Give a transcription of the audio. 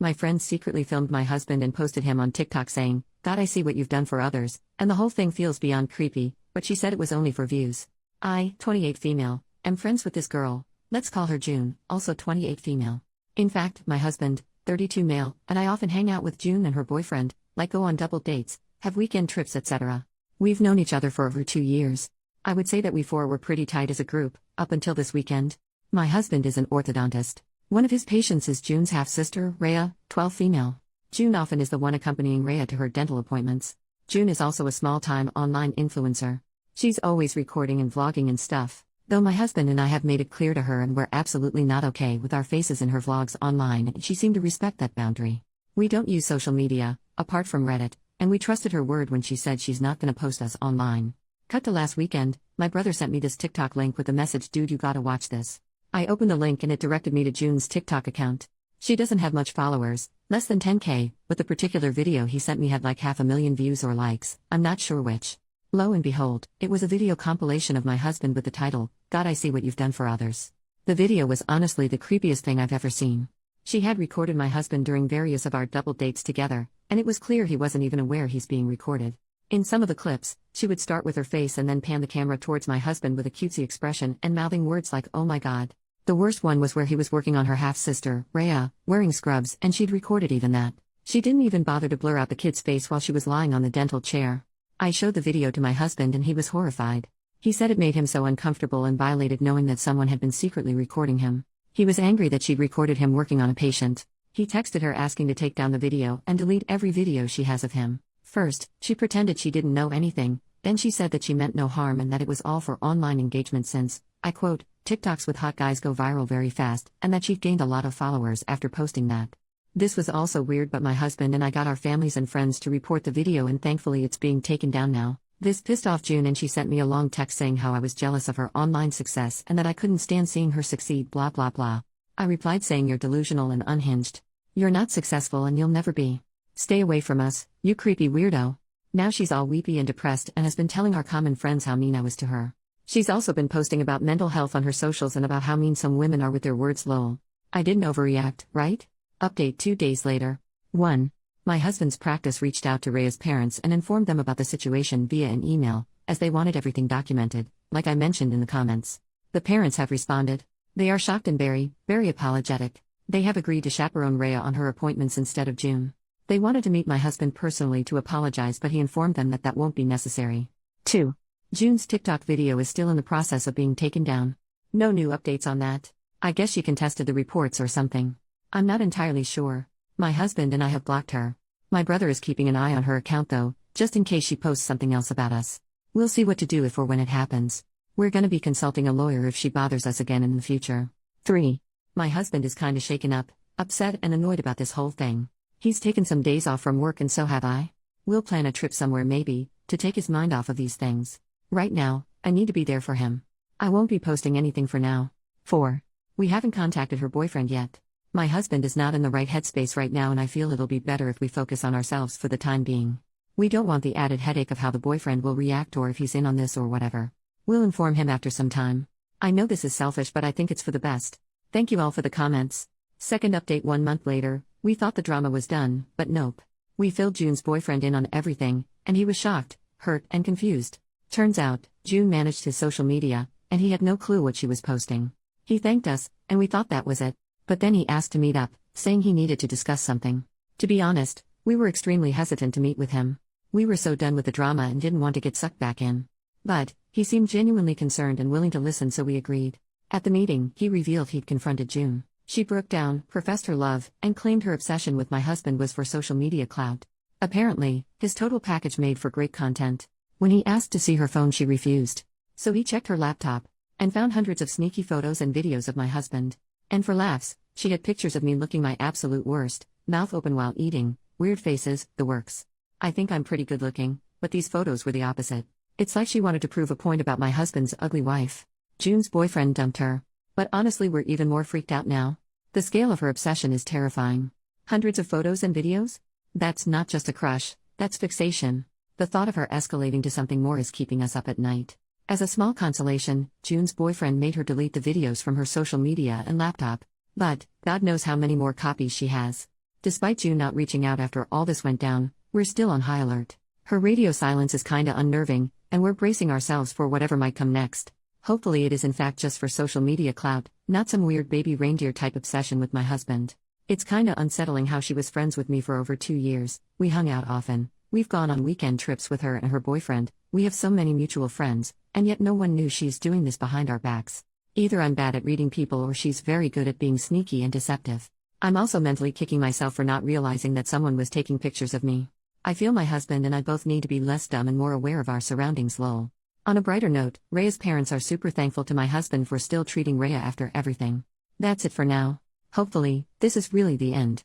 My friend secretly filmed my husband and posted him on TikTok saying, "God, I see what you've done for others," and the whole thing feels beyond creepy, but she said it was only for views. I, 28 female, am friends with this girl, let's call her June, also 28 female. In fact, my husband, 32 male, and I often hang out with June and her boyfriend, like go on double dates, have weekend trips etc. We've known each other for over 2 years. I would say that we four were pretty tight as a group, up until this weekend. My husband is an orthodontist. One of his patients is June's half-sister, Rhea, 12 female. June often is the one accompanying Rhea to her dental appointments. June is also a small-time online influencer. She's always recording and vlogging and stuff, though my husband and I have made it clear to her and we're absolutely not okay with our faces in her vlogs online, and she seemed to respect that boundary. We don't use social media, apart from Reddit, and we trusted her word when she said she's not gonna post us online. Cut to last weekend, my brother sent me this TikTok link with the message, "Dude, you gotta watch this." I opened the link and it directed me to June's TikTok account. She doesn't have much followers, less than 10K, but the particular video he sent me had like 500,000 views or likes, I'm not sure which. Lo and behold, it was a video compilation of my husband with the title, "God, I see what you've done for others." The video was honestly the creepiest thing I've ever seen. She had recorded my husband during various of our double dates together, and it was clear he wasn't even aware he's being recorded. In some of the clips, she would start with her face and then pan the camera towards my husband with a cutesy expression and mouthing words like, "Oh my God." The worst one was where he was working on her half-sister, Rhea, wearing scrubs, and she'd recorded even that. She didn't even bother to blur out the kid's face while she was lying on the dental chair. I showed the video to my husband and he was horrified. He said it made him so uncomfortable and violated knowing that someone had been secretly recording him. He was angry that she'd recorded him working on a patient. He texted her asking to take down the video and delete every video she has of him. First, she pretended she didn't know anything, then she said that she meant no harm and that it was all for online engagement since, I quote, "TikToks with hot guys go viral very fast," and that she'd gained a lot of followers after posting that. This was also weird, but my husband and I got our families and friends to report the video and thankfully it's being taken down now. This pissed off June and she sent me a long text saying how I was jealous of her online success and that I couldn't stand seeing her succeed blah blah blah. I replied saying, "You're delusional and unhinged. You're not successful and you'll never be. Stay away from us, you creepy weirdo." Now she's all weepy and depressed and has been telling our common friends how mean I was to her. She's also been posting about mental health on her socials and about how mean some women are with their words. Lol. I didn't overreact, right? Update 2 days later. 1. My husband's practice reached out to Rhea's parents and informed them about the situation via an email, as they wanted everything documented, like I mentioned in the comments. The parents have responded. They are shocked and very, very apologetic. They have agreed to chaperone Rhea on her appointments instead of June. They wanted to meet my husband personally to apologize, but he informed them that that won't be necessary. 2. June's TikTok video is still in the process of being taken down. No new updates on that. I guess she contested the reports or something. I'm not entirely sure. My husband and I have blocked her. My brother is keeping an eye on her account though, just in case she posts something else about us. We'll see what to do if or when it happens. We're gonna be consulting a lawyer if she bothers us again in the future. 3. My husband is kinda shaken up, upset and annoyed about this whole thing. He's taken some days off from work and so have I. We'll plan a trip somewhere maybe, to take his mind off of these things. Right now, I need to be there for him. I won't be posting anything for now. 4. We haven't contacted her boyfriend yet. My husband is not in the right headspace right now and I feel it'll be better if we focus on ourselves for the time being. We don't want the added headache of how the boyfriend will react or if he's in on this or whatever. We'll inform him after some time. I know this is selfish but I think it's for the best. Thank you all for the comments. Second update 1 month later, we thought the drama was done, but nope. We filled June's boyfriend in on everything, and he was shocked, hurt, and confused. Turns out, June managed his social media, and he had no clue what she was posting. He thanked us, and we thought that was it. But then he asked to meet up, saying he needed to discuss something. To be honest, we were extremely hesitant to meet with him. We were so done with the drama and didn't want to get sucked back in. But, he seemed genuinely concerned and willing to listen, so we agreed. At the meeting, he revealed he'd confronted June. She broke down, professed her love, and claimed her obsession with my husband was for social media clout. Apparently, his total package made for great content. When he asked to see her phone, she refused. So he checked her laptop, and found hundreds of sneaky photos and videos of my husband. And for laughs, she had pictures of me looking my absolute worst, mouth open while eating, weird faces, the works. I think I'm pretty good looking, but these photos were the opposite. It's like she wanted to prove a point about my husband's ugly wife. June's boyfriend dumped her. But honestly, we're even more freaked out now. The scale of her obsession is terrifying. Hundreds of photos and videos? That's not just a crush, that's fixation. The thought of her escalating to something more is keeping us up at night. As a small consolation, June's boyfriend made her delete the videos from her social media and laptop. But, God knows how many more copies she has. Despite June not reaching out after all this went down, we're still on high alert. Her radio silence is kinda unnerving, and we're bracing ourselves for whatever might come next. Hopefully it is in fact just for social media clout, not some weird baby reindeer type obsession with my husband. It's kinda unsettling how she was friends with me for over 2 years, we hung out often, we've gone on weekend trips with her and her boyfriend, we have so many mutual friends, and yet no one knew she's doing this behind our backs. Either I'm bad at reading people or she's very good at being sneaky and deceptive. I'm also mentally kicking myself for not realizing that someone was taking pictures of me. I feel my husband and I both need to be less dumb and more aware of our surroundings, lol. On a brighter note, Rhea's parents are super thankful to my husband for still treating Rhea after everything. That's it for now. Hopefully, this is really the end.